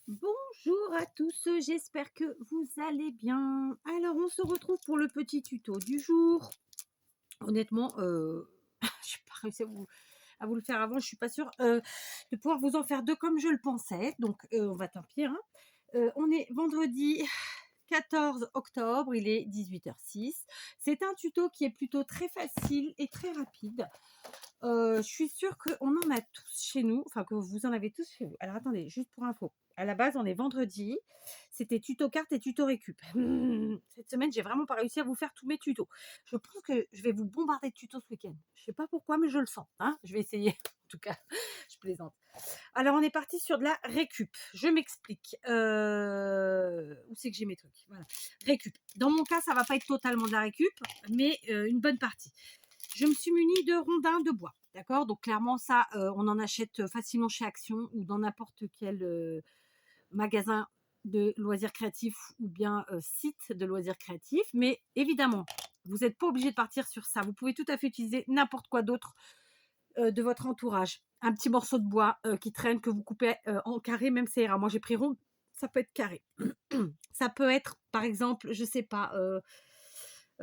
Bonjour à tous, j'espère que vous allez bien. Alors, on se retrouve pour le petit tuto du jour. Honnêtement, j'ai pas réussi à vous le faire avant. Je suis pas sûre de pouvoir vous en faire deux comme je le pensais. Donc, on va tant pis, hein. On est vendredi 14 octobre, il est 18h06. C'est un tuto qui est plutôt très facile et très rapide. Je suis sûre qu'on en a tous chez nous, enfin que vous en avez tous chez vous. Alors attendez, juste pour info, à la base, on est vendredi, c'était tuto carte et tuto récup. Cette semaine, j'ai vraiment pas réussi à vous faire tous mes tutos. Je pense que je vais vous bombarder de tutos ce week-end. Je sais pas pourquoi, mais je le sens, hein. Je vais essayer, en tout cas, je plaisante. Alors, on est parti sur de la récup. Je m'explique. Où c'est que j'ai mes trucs? Voilà. Récup. Dans mon cas, ça va pas être totalement de la récup, mais une bonne partie. Je me suis munie de rondins de bois. D'accord. Donc, clairement, ça, on en achète facilement chez Action ou dans n'importe quel magasin de loisirs créatifs ou bien site de loisirs créatifs. Mais évidemment, vous n'êtes pas obligé de partir sur ça. Vous pouvez tout à fait utiliser n'importe quoi d'autre de votre entourage. Un petit morceau de bois qui traîne, que vous coupez en carré, même ça ira. Moi, j'ai pris rond, ça peut être carré. Ça peut être, par exemple, je sais pas,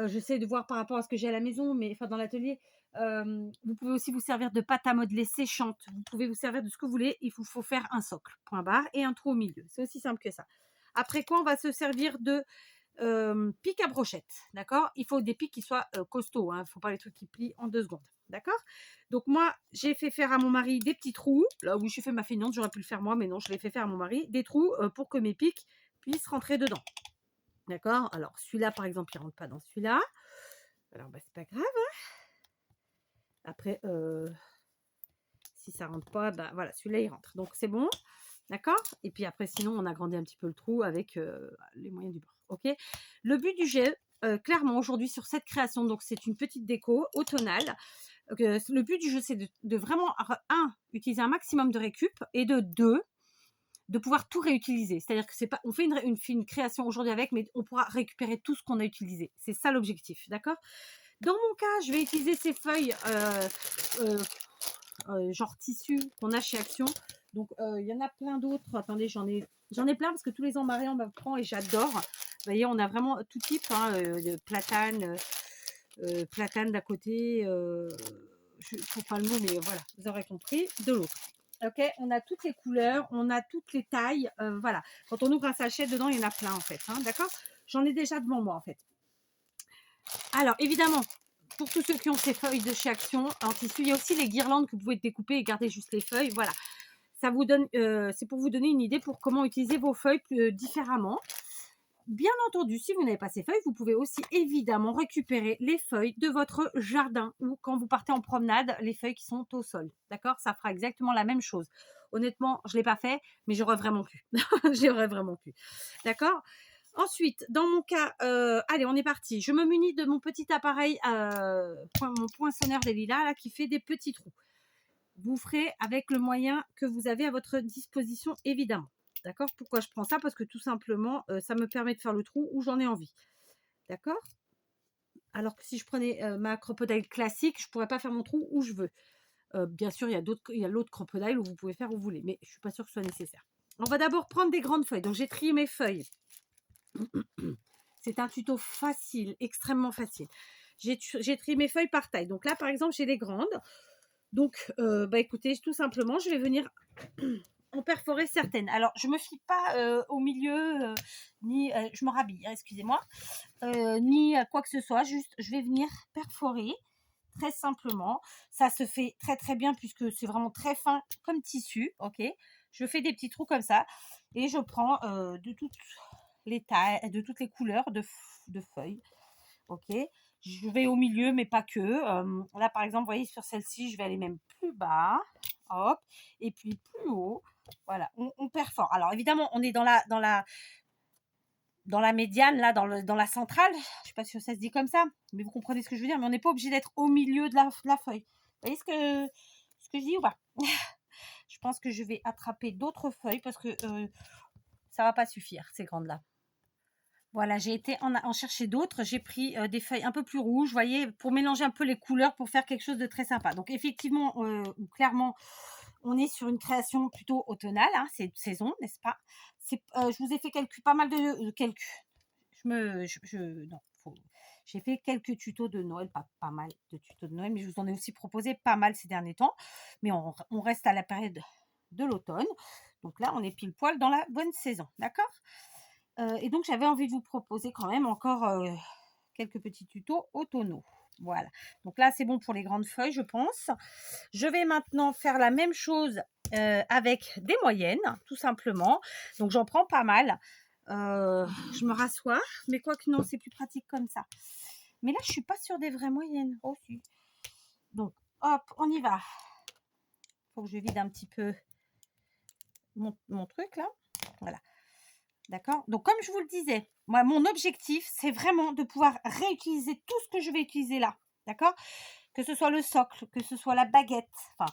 j'essaie de voir par rapport à ce que j'ai à la maison, mais enfin dans l'atelier. Vous pouvez aussi vous servir de pâte à modeler séchante. Vous pouvez vous servir de ce que vous voulez. Il faut faire un socle, point barre, et un trou au milieu. C'est aussi simple que ça. Après quoi, on va se servir de pic à brochette, d'accord. Il faut des pics qui soient costauds, hein. Il ne faut pas les trucs qui plient en 2 secondes, d'accord. Donc moi, j'ai fait faire à mon mari des petits trous. Là où j'ai fait ma feignante, j'aurais pu le faire moi, mais non, je l'ai fait faire à mon mari. Des trous pour que mes pics puissent rentrer dedans, d'accord. Alors celui-là, par exemple, il rentre pas dans celui-là. Alors, bah, c'est pas grave. Après, si ça rentre pas, bah voilà, celui-là, il rentre. Donc, c'est bon. D'accord. Et puis après, sinon, on agrandit un petit peu le trou avec les moyens du bord. OK. Le but du jeu, clairement, aujourd'hui, sur cette création, donc c'est une petite déco automnale. Le but du jeu, c'est de vraiment, utiliser un maximum de récup et de deux, de pouvoir tout réutiliser. C'est-à-dire que c'est pas, on fait une création aujourd'hui avec, mais on pourra récupérer tout ce qu'on a utilisé. C'est ça l'objectif. D'accord. Dans mon cas, je vais utiliser ces feuilles euh, genre tissu qu'on a chez Action. Donc, il y en a plein d'autres. Attendez, j'en ai plein parce que tous les ans, Marie, on m'apprend et j'adore. Vous voyez, on a vraiment tout type, hein, de platane d'à côté. Je ne trouve pas le mot, mais voilà, vous aurez compris. De l'autre. Ok, on a toutes les couleurs, on a toutes les tailles. Voilà, quand on ouvre un sachet, dedans, il y en a plein en fait. Hein, d'accord. J'en ai déjà devant moi en fait. Alors, évidemment, pour tous ceux qui ont ces feuilles de chez Action en tissu, il y a aussi les guirlandes que vous pouvez découper et garder juste les feuilles. Voilà, ça vous donne, c'est pour vous donner une idée pour comment utiliser vos feuilles différemment. Bien entendu, si vous n'avez pas ces feuilles, vous pouvez aussi évidemment récupérer les feuilles de votre jardin ou quand vous partez en promenade, les feuilles qui sont au sol. D'accord. Ça fera exactement la même chose. Honnêtement, je ne l'ai pas fait, mais j'aurais vraiment pu. J'aurais vraiment pu. D'accord. Ensuite, dans mon cas, allez, on est parti. Je me munis de mon petit appareil, mon poinçonneur des lilas là, qui fait des petits trous. Vous ferez avec le moyen que vous avez à votre disposition, évidemment. D'accord. Pourquoi je prends ça? Parce que tout simplement, ça me permet de faire le trou où j'en ai envie. D'accord. Alors que si je prenais ma crocodile classique, je ne pourrais pas faire mon trou où je veux. Bien sûr, il y a l'autre crocodile où vous pouvez faire où vous voulez, mais je ne suis pas sûre que ce soit nécessaire. On va d'abord prendre des grandes feuilles. Donc, j'ai trié mes feuilles. C'est un tuto facile, extrêmement facile. J'ai trié mes feuilles par taille. Donc là, par exemple, j'ai les grandes. Donc, bah écoutez, tout simplement, je vais venir en perforer certaines. Alors, je me fie pas au milieu, ni je me rhabille, hein, excusez-moi, ni à quoi que ce soit. Juste, je vais venir perforer très simplement. Ça se fait très très bien puisque c'est vraiment très fin comme tissu. Ok. Je fais des petits trous comme ça et je prends de toutes les tailles, de toutes les couleurs de feuilles. Ok. Je vais au milieu, mais pas que. Là, par exemple, vous voyez, sur celle-ci, je vais aller même plus bas. Hop. Et puis plus haut. Voilà, on perfore. Alors, évidemment, on est dans la médiane, là, dans la centrale. Je ne sais pas si ça se dit comme ça, mais vous comprenez ce que je veux dire. Mais on n'est pas obligé d'être au milieu de la feuille. Vous voyez ce que je dis ou pas? Je pense que je vais attraper d'autres feuilles parce que ça ne va pas suffire, ces grandes-là. Voilà, j'ai été en chercher d'autres. J'ai pris des feuilles un peu plus rouges, vous voyez, pour mélanger un peu les couleurs, pour faire quelque chose de très sympa. Donc, effectivement, clairement, On est sur une création plutôt automnale, hein, c'est saison, n'est-ce pas? Je vous ai fait pas mal de quelques. Non, j'ai fait quelques tutos de Noël, pas mal de tutos de Noël, mais je vous en ai aussi proposé pas mal ces derniers temps. Mais on reste à la période de l'automne. Donc là, on est pile poil dans la bonne saison, d'accord? Et donc, j'avais envie de vous proposer quand même encore quelques petits tutos automnaux. Voilà. Donc là, c'est bon pour les grandes feuilles, je pense. Je vais maintenant faire la même chose avec des moyennes, tout simplement. Donc, j'en prends pas mal. Je me rassois, mais quoique non, c'est plus pratique comme ça. Mais là, je suis pas sur des vraies moyennes. Oh, si. Donc, hop, on y va. Faut que je vide un petit peu mon truc là. Voilà. D'accord? Donc, comme je vous le disais, moi, mon objectif, c'est vraiment de pouvoir réutiliser tout ce que je vais utiliser là. D'accord? Que ce soit le socle, que ce soit la baguette, enfin,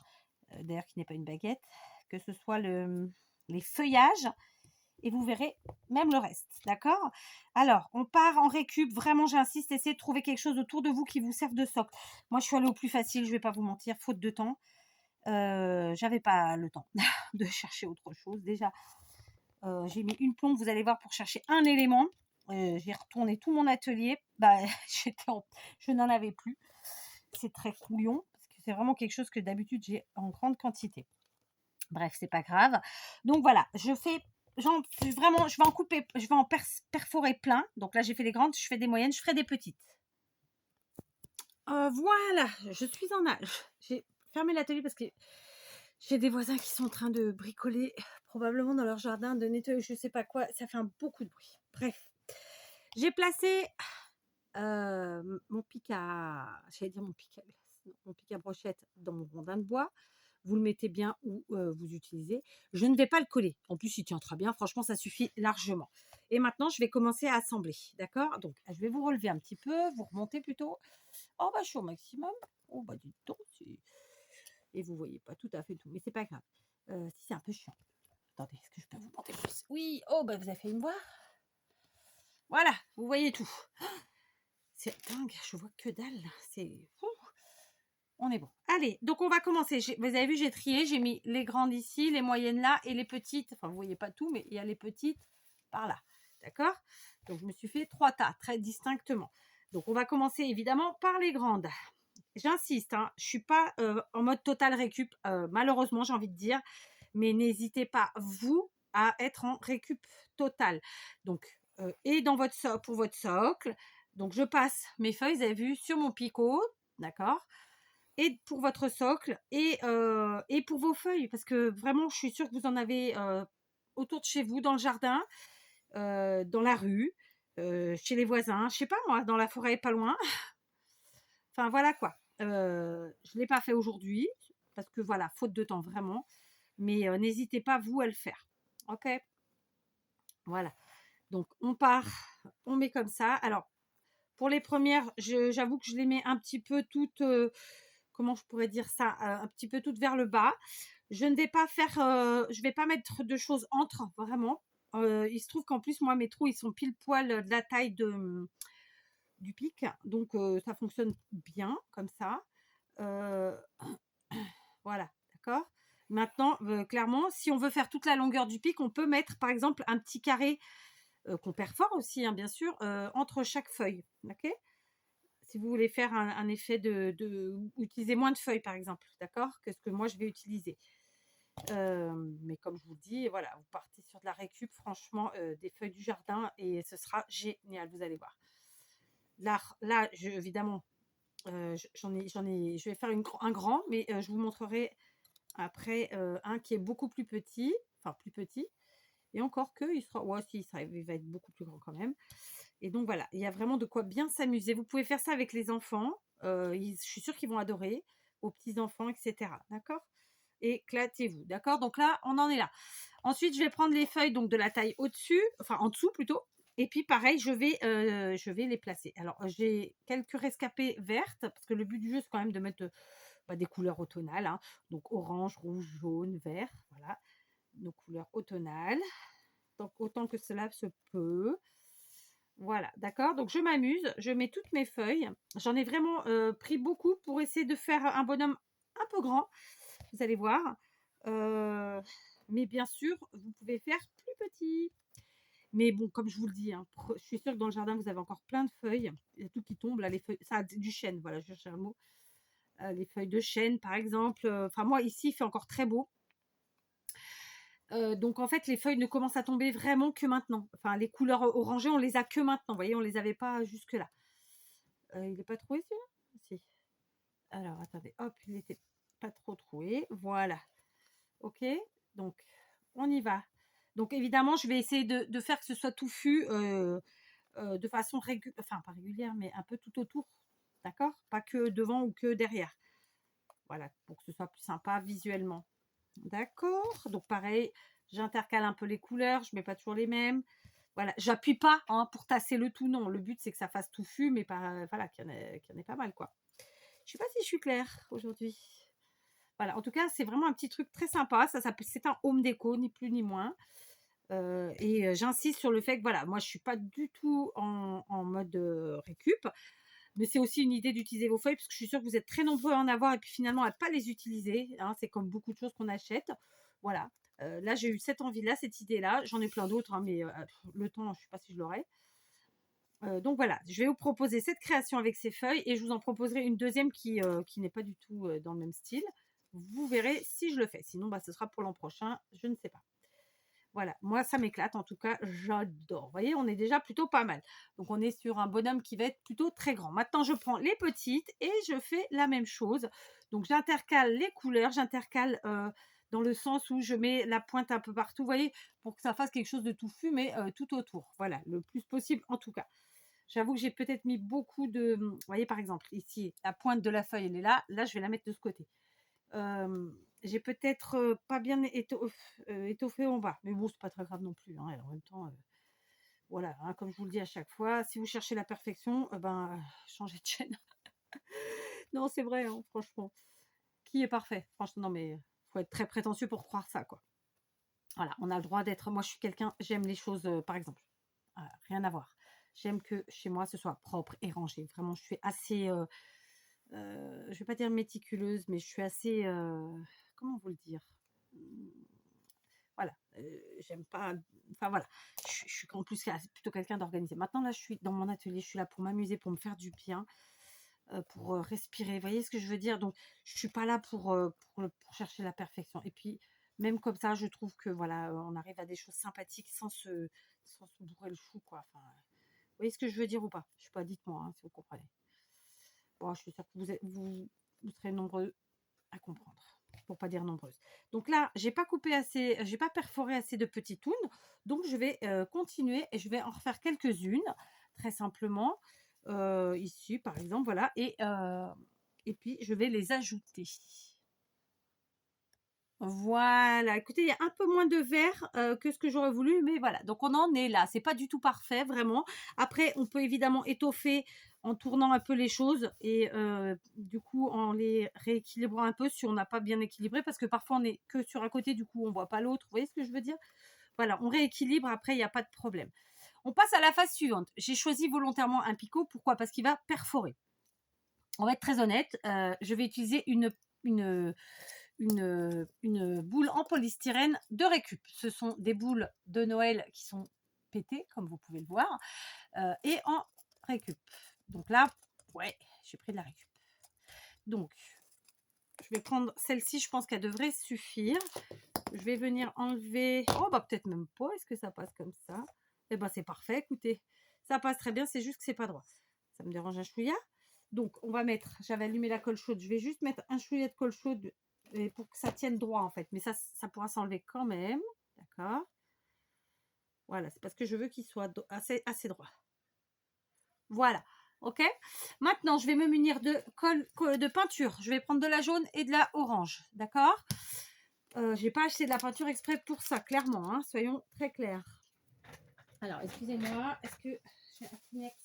d'ailleurs, qui n'est pas une baguette, que ce soit les feuillages, et vous verrez même le reste. D'accord? Alors, on part en récup. Vraiment, j'insiste, essayez de trouver quelque chose autour de vous qui vous serve de socle. Moi, je suis allée au plus facile, je ne vais pas vous mentir, faute de temps. J'avais pas le temps de chercher autre chose. Déjà, j'ai mis une plombe, vous allez voir, pour chercher un élément. J'ai retourné tout mon atelier. Bah, je n'en avais plus. C'est très couillon parce que c'est vraiment quelque chose que d'habitude j'ai en grande quantité. Bref, c'est pas grave. Donc voilà, je vais en couper, je vais en perforer plein. Donc là, j'ai fait les grandes, je fais des moyennes, je ferai des petites. Voilà, je suis en âge. J'ai fermé l'atelier parce que j'ai des voisins qui sont en train de bricoler, probablement dans leur jardin, de nettoyer, je sais pas quoi. Ça fait beaucoup de bruit. Bref, j'ai placé mon pic à, j'allais dire mon pic à glace, mon pic à brochette dans mon rondin de bois. Vous le mettez bien où vous utilisez. Je ne vais pas le coller. En plus, il tient très bien. Franchement, ça suffit largement. Et maintenant, je vais commencer à assembler. D'accord? Donc, je vais vous relever un petit peu, vous remonter plutôt. Oh, bah, je suis au maximum. Oh, bah, dites donc. Et vous voyez pas tout à fait tout. Mais c'est pas grave. Si, c'est un peu chiant. Attendez, est-ce que je peux vous monter plus? Oui. Oh, bah, vous avez fait une voix. Voilà, vous voyez tout. C'est dingue, je vois que dalle. C'est fou. On est bon. Allez, donc on va commencer. Vous avez vu, j'ai trié. J'ai mis les grandes ici, les moyennes là et les petites. Enfin, vous voyez pas tout, mais il y a les petites par là. D'accord? Donc, je me suis fait 3 tas, très distinctement. Donc, on va commencer évidemment par les grandes. J'insiste, hein, je ne suis pas en mode total récup, malheureusement, j'ai envie de dire. Mais n'hésitez pas, vous, à être en récup total. Donc, et dans pour votre socle. Donc, je passe mes feuilles, vous avez vu, sur mon picot. D'accord? Et pour votre socle et pour vos feuilles. Parce que vraiment, je suis sûre que vous en avez autour de chez vous, dans le jardin, dans la rue, chez les voisins, je sais pas moi, dans la forêt pas loin. Enfin, voilà quoi. Je ne l'ai pas fait aujourd'hui parce que voilà, faute de temps vraiment. Mais n'hésitez pas, vous, à le faire. OK? Voilà. Donc, on part, on met comme ça. Alors, pour les premières, j'avoue que je les mets un petit peu toutes, comment je pourrais dire ça, un petit peu toutes vers le bas. Je ne vais pas faire, je vais pas mettre de choses entre, vraiment. Il se trouve qu'en plus, moi, mes trous, ils sont pile poil de la taille du pic. Donc, ça fonctionne bien comme ça. Voilà, d'accord? Maintenant, clairement, si on veut faire toute la longueur du pic, on peut mettre, par exemple, un petit carré qu'on perfore aussi, hein, bien sûr, entre chaque feuille. OK? Si vous voulez faire un effet utiliser moins de feuilles, par exemple, d'accord? Que ce que moi, je vais utiliser. Mais comme je vous dis, voilà, vous partez sur de la récup, franchement, des feuilles du jardin et ce sera génial, vous allez voir. Là évidemment, je vais faire un grand, mais je vous montrerai après un qui est beaucoup plus petit, enfin plus petit, et encore que, il va être beaucoup plus grand quand même. Et donc voilà, il y a vraiment de quoi bien s'amuser. Vous pouvez faire ça avec les enfants, je suis sûre qu'ils vont adorer, aux petits-enfants, etc. D'accord? Éclatez-vous, d'accord? Donc là, on en est là. Ensuite, je vais prendre les feuilles donc de la taille au-dessus, enfin en dessous plutôt. Et puis pareil, je vais les placer. Alors, j'ai quelques rescapées vertes, parce que le but du jeu, c'est quand même de mettre des couleurs automnales, hein. Donc orange, rouge, jaune, vert, voilà, nos couleurs automnales. Donc autant que cela se peut. Voilà, d'accord? Donc je m'amuse, je mets toutes mes feuilles. J'en ai vraiment pris beaucoup pour essayer de faire un bonhomme un peu grand. Vous allez voir. Mais bien sûr, vous pouvez faire plus petit. Mais bon, comme je vous le dis, hein, je suis sûre que dans le jardin, vous avez encore plein de feuilles. Il y a tout qui tombe là, les feuilles, ça, du chêne, voilà, je cherchais un mot. Les feuilles de chêne, par exemple. Enfin, moi, ici, il fait encore très beau. Donc, en fait, les feuilles ne commencent à tomber vraiment que maintenant. Enfin, les couleurs orangées, on les a que maintenant. Vous voyez, on les avait pas jusque-là. Il n'est pas troué, celui-là? Si. Alors, attendez, hop, il n'était pas trop troué. Voilà. OK, donc on y va. Donc évidemment, je vais essayer de faire que ce soit touffu, de façon enfin pas régulière, mais un peu tout autour, d'accord? Pas que devant ou que derrière. Voilà, pour que ce soit plus sympa visuellement. D'accord, donc pareil, j'intercale un peu les couleurs, je mets pas toujours les mêmes. Voilà, j'appuie pas, hein, pour tasser le tout, non. Le but, c'est que ça fasse touffu, mais pas voilà, qu'il y en ait pas mal, quoi. Je sais pas si je suis claire aujourd'hui. Voilà, en tout cas, c'est vraiment un petit truc très sympa. C'est un home déco, ni plus ni moins. J'insiste sur le fait que voilà, moi je suis pas du tout en mode récup, mais c'est aussi une idée d'utiliser vos feuilles parce que je suis sûre que vous êtes très nombreux à en avoir et puis finalement à pas les utiliser, hein. C'est comme beaucoup de choses qu'on achète. Voilà. Là, j'ai eu cette envie-là, cette idée-là. J'en ai plein d'autres, hein, mais le temps, je sais pas si je l'aurai. Donc voilà, je vais vous proposer cette création avec ces feuilles et je vous en proposerai une deuxième qui n'est pas du tout dans le même style. Vous verrez si je le fais. Sinon, bah, ce sera pour l'an prochain. Je ne sais pas. Voilà, moi, ça m'éclate. En tout cas, j'adore. Vous voyez, on est déjà plutôt pas mal. Donc, on est sur un bonhomme qui va être plutôt très grand. Maintenant, je prends les petites et je fais la même chose. Donc, j'intercale les couleurs. J'intercale dans le sens où je mets la pointe un peu partout. Vous voyez, pour que ça fasse quelque chose de touffu, mais tout autour. Voilà, le plus possible en tout cas. J'avoue que j'ai peut-être mis beaucoup de... Vous voyez, par exemple, ici, la pointe de la feuille, elle est là. Là, je vais la mettre de ce côté. J'ai peut-être pas bien étoffé en bas. Mais bon, c'est pas très grave non plus, hein. Et en même temps, voilà, hein, comme je vous le dis à chaque fois, si vous cherchez la perfection, changez de chaîne. Non, c'est vrai, hein, franchement. Qui est parfait? Franchement, non, mais faut être très prétentieux pour croire ça, quoi. Voilà, on a le droit d'être. Moi, je suis quelqu'un, j'aime les choses, par exemple, rien à voir. J'aime que chez moi, ce soit propre et rangé. Vraiment, je suis assez, je vais pas dire méticuleuse, mais je suis assez, comment vous le dire? Mmh, voilà, j'aime pas, enfin voilà, je suis en plus plutôt quelqu'un d'organisé. Maintenant là, je suis dans mon atelier, je suis là pour m'amuser, pour me faire du bien, pour, respirer. Vous voyez ce que je veux dire? Donc je suis pas là pour chercher la perfection et puis même comme ça, je trouve que voilà, on arrive à des choses sympathiques sans se bourrer le chou, quoi. Enfin, vous voyez ce que je veux dire ou pas? Je sais pas, dites-moi, hein, si vous comprenez. Bon, je suis sûre que vous serez nombreux à comprendre, pour pas dire nombreuses. Donc là, j'ai pas perforé assez de petites tounes, donc je vais continuer et je vais en refaire quelques-unes, très simplement, ici par exemple, voilà, et puis je vais les ajouter. Voilà, écoutez, il y a un peu moins de vert que ce que j'aurais voulu, mais voilà. Donc on en est là. C'est pas du tout parfait, vraiment. Après, on peut évidemment étoffer en tournant un peu les choses et du coup en les rééquilibrant un peu si on n'a pas bien équilibré, parce que parfois on est que sur un côté, du coup on voit pas l'autre. Vous voyez ce que je veux dire? Voilà, on rééquilibre. Après, il n'y a pas de problème. On passe à la phase suivante. J'ai choisi volontairement un picot. Pourquoi? Parce qu'il va perforer. On va être très honnête. Je vais utiliser une une boule en polystyrène de récup. Ce sont des boules de Noël qui sont pétées, comme vous pouvez le voir, et en récup. Donc là, ouais, j'ai pris de la récup. Donc, je vais prendre celle-ci, je pense qu'elle devrait suffire. Je vais venir enlever... Oh, bah peut-être même pas, est-ce que ça passe comme ça? Eh ben c'est parfait, écoutez. Ça passe très bien, c'est juste que c'est pas droit. Ça me dérange un chouïa. Donc, on va mettre... J'avais allumé la colle chaude. Je vais juste mettre un chouïa de colle chaude pour que ça tienne droit, en fait. Mais ça pourra s'enlever quand même. D'accord? Voilà, c'est parce que je veux qu'il soit assez droit. Voilà. OK? Maintenant, je vais me munir de peinture. Je vais prendre de la jaune et de la orange. D'accord? J'ai pas acheté de la peinture exprès pour ça, clairement, hein, soyons très clairs. Alors, excusez-moi, est-ce que j'ai un Kleenex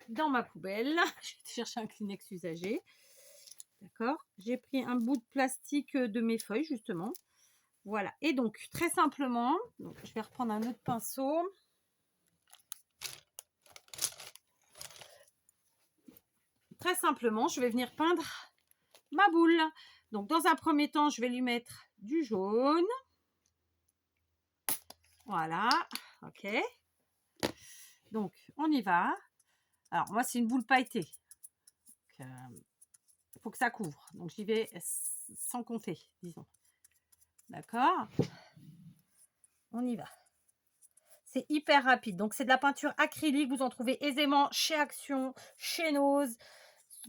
dans ma poubelle? Je vais chercher un Kleenex usagé. D'accord? J'ai pris un bout de plastique de mes feuilles, justement. Voilà. Et donc, très simplement, donc, je vais reprendre un autre pinceau. Très simplement, je vais venir peindre ma boule. Donc, dans un premier temps, je vais lui mettre du jaune. Voilà, ok. Donc, on y va. Alors, moi, c'est une boule pailletée. Il faut que ça couvre. Donc, j'y vais sans compter, disons. D'accord? On y va. C'est hyper rapide. Donc, c'est de la peinture acrylique. Vous en trouvez aisément chez Action, chez Nose,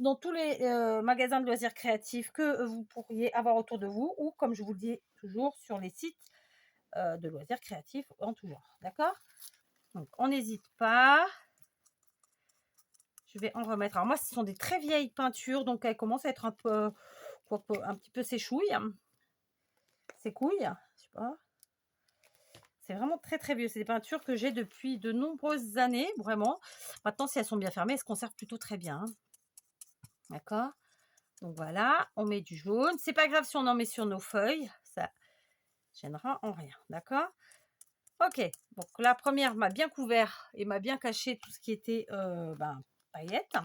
dans tous les magasins de loisirs créatifs que vous pourriez avoir autour de vous ou, comme je vous le dis toujours, sur les sites de loisirs créatifs en tout genre. D'accord? Donc, on n'hésite pas. Je vais en remettre. Alors, moi, ce sont des très vieilles peintures. Donc, elles commencent à être un peu, un petit peu séchouilles. Ces couilles, je sais pas. C'est vraiment très très vieux. C'est des peintures que j'ai depuis de nombreuses années, vraiment. Maintenant, si elles sont bien fermées, elles se conservent plutôt très bien. D'accord? Donc voilà, on met du jaune. C'est pas grave si on en met sur nos feuilles. Ça gênera en rien. D'accord? Ok. Donc la première m'a bien couvert et m'a bien caché tout ce qui était paillettes.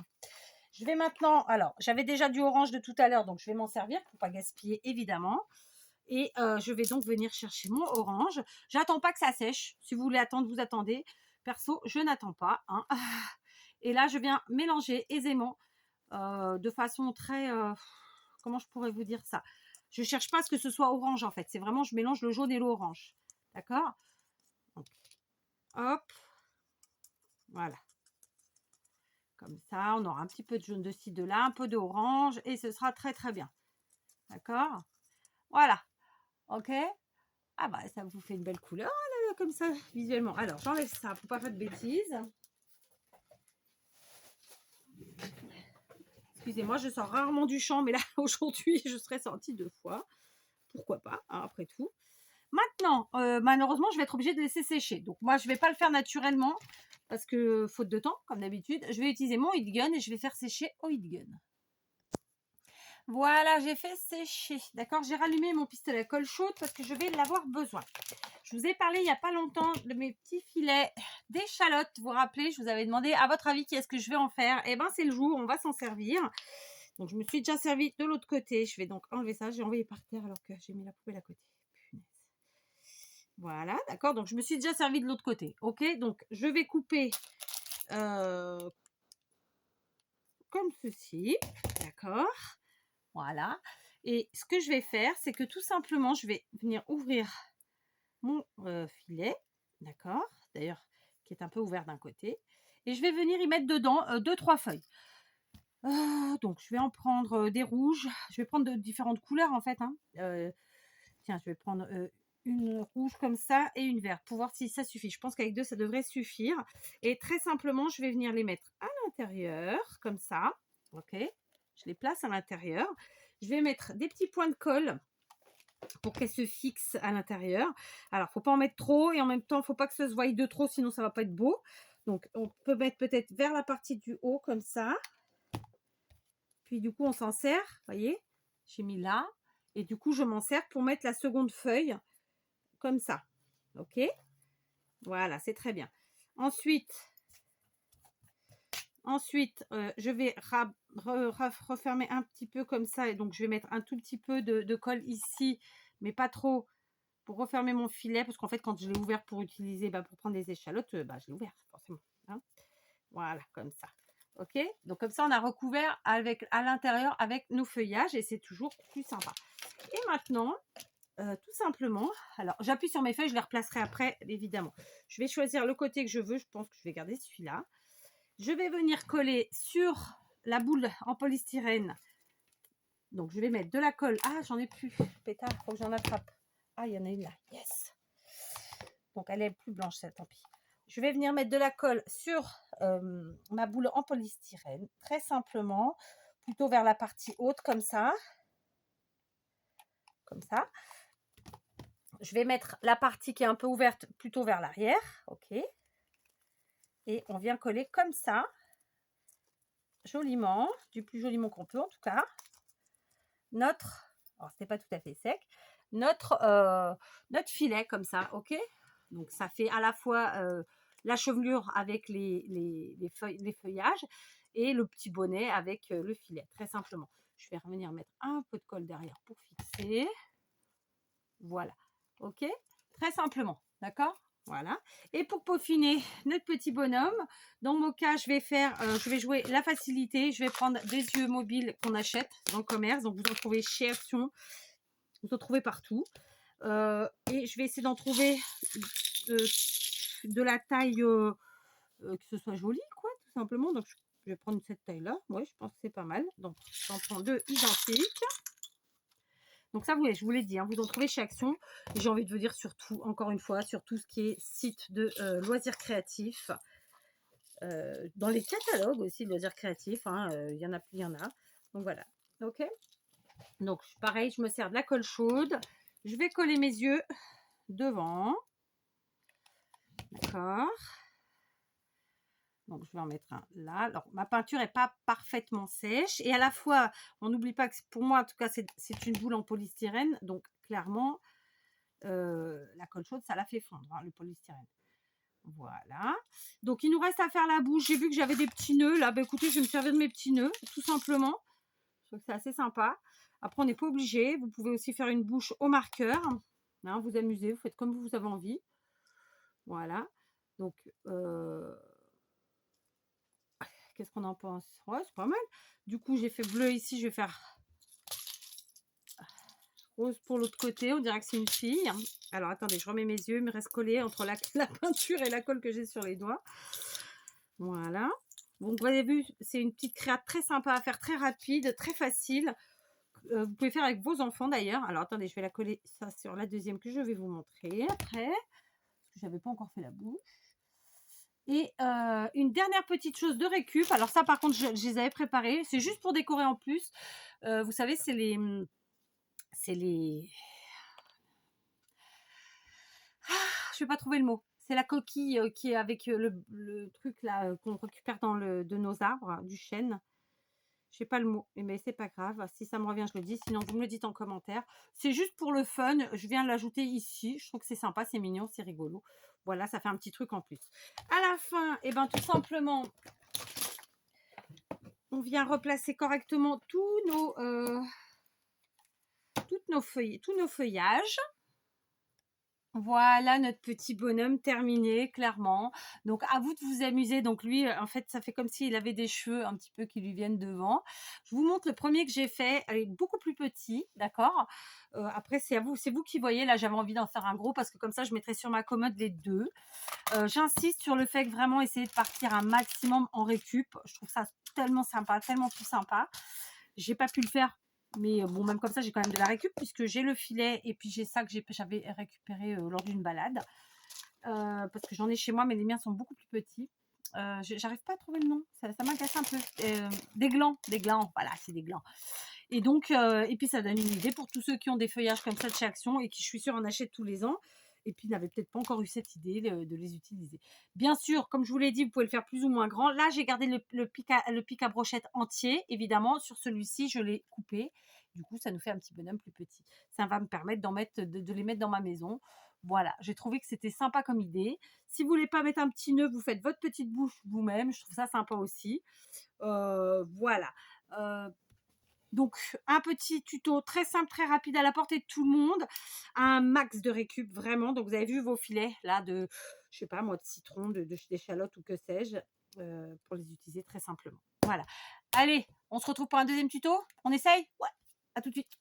Je vais maintenant... Alors, j'avais déjà du orange de tout à l'heure, donc je vais m'en servir pour pas gaspiller, évidemment. Et je vais donc venir chercher mon orange. J'attends pas que ça sèche. Si vous voulez attendre, vous attendez. Perso, je n'attends pas. Hein. Et là, je viens mélanger aisément de façon très... comment je pourrais vous dire ça? Je ne cherche pas à ce que ce soit orange, en fait. C'est vraiment, je mélange le jaune et l'orange. D'accord? Hop. Voilà. Comme ça, on aura un petit peu de jaune de ci, de là, un peu d'orange. Et ce sera très, très bien. D'accord? Voilà. Ok? Ah bah ça vous fait une belle couleur là, comme ça visuellement. Alors j'enlève ça pour pas faire de bêtises. Excusez-moi, je sors rarement du champ, mais là aujourd'hui je serais sortie 2 fois. Pourquoi pas, hein, après tout. Maintenant, malheureusement, je vais être obligée de laisser sécher. Donc moi, je vais pas le faire naturellement parce que faute de temps, comme d'habitude, je vais utiliser mon heat gun et je vais faire sécher au heat gun. Voilà, j'ai fait sécher. D'accord, j'ai rallumé mon pistolet à colle chaude parce que je vais l'avoir besoin. Je vous ai parlé il n'y a pas longtemps de mes petits filets d'échalotes. Vous vous rappelez, je vous avais demandé à votre avis qu'est-ce que je vais en faire. Eh bien, c'est le jour, on va s'en servir. Donc, je me suis déjà servi de l'autre côté. Je vais donc enlever ça. J'ai envoyé par terre alors que j'ai mis la poubelle à côté. Punaise. Voilà, d'accord. Donc, je me suis déjà servi de l'autre côté. Ok, donc je vais couper comme ceci. D'accord. Voilà. Et ce que je vais faire, c'est que tout simplement, je vais venir ouvrir mon filet. D'accord. D'ailleurs, qui est un peu ouvert d'un côté. Et je vais venir y mettre dedans 2-3 feuilles. Donc, je vais en prendre des rouges. Je vais prendre de différentes couleurs, en fait. Hein. Tiens, je vais prendre une rouge comme ça et une verte pour voir si ça suffit. Je pense qu'avec 2, ça devrait suffire. Et très simplement, je vais venir les mettre à l'intérieur, comme ça. Ok. Je les place à l'intérieur. Je vais mettre des petits points de colle pour qu'elle se fixe à l'intérieur. Alors, faut pas en mettre trop et en même temps, faut pas que ça se voie de trop, sinon ça va pas être beau. Donc, on peut mettre peut-être vers la partie du haut comme ça. Puis, du coup, on s'en sert. Voyez, j'ai mis là. Et du coup, je m'en sers pour mettre la seconde feuille comme ça. Ok? Voilà, c'est très bien. Ensuite, je vais refermer un petit peu comme ça. Et donc, je vais mettre un tout petit peu de colle ici, mais pas trop, pour refermer mon filet. Parce qu'en fait, quand je l'ai ouvert pour utiliser, pour prendre des échalotes, je l'ai ouvert, forcément. Hein. Voilà, comme ça. Ok? Donc, comme ça, on a recouvert à l'intérieur avec nos feuillages et c'est toujours plus sympa. Et maintenant, tout simplement, alors j'appuie sur mes feuilles, je les replacerai après, évidemment. Je vais choisir le côté que je veux. Je pense que je vais garder celui-là. Je vais venir coller sur la boule en polystyrène. Donc, je vais mettre de la colle. Ah, j'en ai plus. Pétard, il faut que j'en attrape. Ah, il y en a une là. Yes. Donc, elle est plus blanche, celle, tant pis. Je vais venir mettre de la colle sur ma boule en polystyrène. Très simplement. Plutôt vers la partie haute, comme ça. Comme ça. Je vais mettre la partie qui est un peu ouverte plutôt vers l'arrière. Ok. Et on vient coller comme ça. Joliment. Du plus joliment qu'on peut, en tout cas. Alors c'était pas tout à fait sec, notre filet comme ça, ok. Donc ça fait à la fois la chevelure avec les feuillages et le petit bonnet avec le filet, très simplement. je vais revenir mettre un peu de colle derrière pour fixer. Voilà, ok? Très simplement, d'accord? Voilà. Et pour peaufiner notre petit bonhomme, dans mon cas, je vais jouer la facilité. Je vais prendre des yeux mobiles qu'on achète dans le commerce. Donc, vous en trouvez chez Action, vous en trouvez partout. Et je vais essayer d'en trouver de la taille que ce soit joli, quoi, tout simplement. Donc, je vais prendre cette taille-là. Ouais, je pense que c'est pas mal. Donc, j'en prends 2 identiques. Donc ça, je vous l'ai dit, hein, vous en trouvez chez Action. J'ai envie de vous dire surtout, encore une fois, sur tout ce qui est site de loisirs créatifs. Dans les catalogues aussi de loisirs créatifs, hein, il y en a. Donc voilà, ok. Donc pareil, je me sers de la colle chaude. Je vais coller mes yeux devant. D'accord. Donc, je vais en mettre un là. Alors, ma peinture n'est pas parfaitement sèche. Et à la fois, on n'oublie pas que pour moi, en tout cas, c'est une boule en polystyrène. Donc, clairement, la colle chaude, ça la fait fondre, hein, le polystyrène. Voilà. Donc, il nous reste à faire la bouche. J'ai vu que j'avais des petits nœuds. Là, bah, écoutez, je vais me servir de mes petits nœuds, tout simplement. Je trouve que c'est assez sympa. Après, on n'est pas obligé. Vous pouvez aussi faire une bouche au marqueur. Hein, vous amusez, vous faites comme vous avez envie. Voilà. Donc, qu'est-ce qu'on en pense? Ouais, c'est pas mal. Du coup, j'ai fait bleu ici. Je vais faire rose pour l'autre côté. On dirait que c'est une fille. Alors, attendez, je remets mes yeux. Il me reste collé entre la peinture et la colle que j'ai sur les doigts. Voilà. Donc, vous avez vu, c'est une petite créa très sympa à faire, très rapide, très facile. Vous pouvez faire avec vos enfants d'ailleurs. Alors, attendez, je vais la coller ça sur la deuxième que je vais vous montrer après. Parce que je n'avais pas encore fait la bouche. Et une dernière petite chose de récup. Alors ça, par contre, je les avais préparées. C'est juste pour décorer en plus. Vous savez, c'est les... je vais pas trouver le mot. C'est la coquille qui est avec le truc là qu'on récupère de nos arbres, du chêne. Je sais pas le mot, mais c'est pas grave. Si ça me revient, je le dis. Sinon, vous me le dites en commentaire. C'est juste pour le fun. Je viens de l'ajouter ici. Je trouve que c'est sympa, c'est mignon, c'est rigolo. Voilà, ça fait un petit truc en plus. À la fin, et ben tout simplement, on vient replacer correctement tous nos feuillages. Voilà notre petit bonhomme terminé, clairement. Donc, à vous de vous amuser. Donc, lui, en fait, ça fait comme s'il avait des cheveux un petit peu qui lui viennent devant. Je vous montre le premier que j'ai fait. Il est beaucoup plus petit, d'accord. Après, c'est à vous, c'est vous qui voyez. Là, j'avais envie d'en faire un gros parce que comme ça, je mettrai sur ma commode les deux. J'insiste sur le fait que vraiment essayer de partir un maximum en récup. Je trouve ça tellement sympa, tellement plus sympa. J'ai pas pu le faire. Mais bon, même comme ça, j'ai quand même de la récup puisque j'ai le filet et puis j'ai ça que j'avais récupéré lors d'une balade. Parce que j'en ai chez moi, mais les miens sont beaucoup plus petits. J'arrive pas à trouver le nom, ça m'agace un peu. Des glands, voilà, c'est des glands. Et donc, et puis ça donne une idée pour tous ceux qui ont des feuillages comme ça de chez Action et qui, je suis sûre, en achètent tous les ans. Et puis, n'avaient peut-être pas encore eu cette idée de les utiliser. Bien sûr, comme je vous l'ai dit, vous pouvez le faire plus ou moins grand. Là, j'ai gardé le pic à brochette entier. Évidemment, sur celui-ci, je l'ai coupé. Du coup, ça nous fait un petit bonhomme plus petit. Ça va me permettre de les mettre dans ma maison. Voilà, j'ai trouvé que c'était sympa comme idée. Si vous voulez pas mettre un petit nœud, vous faites votre petite bouche vous-même. Je trouve ça sympa aussi. Voilà. Donc, un petit tuto très simple, très rapide à la portée de tout le monde. Un max de récup, vraiment. Donc, vous avez vu vos filets, là, je sais pas moi, de citron, d'échalote ou que sais-je, pour les utiliser très simplement. Voilà. Allez, on se retrouve pour un deuxième tuto. On essaye? Ouais, à tout de suite.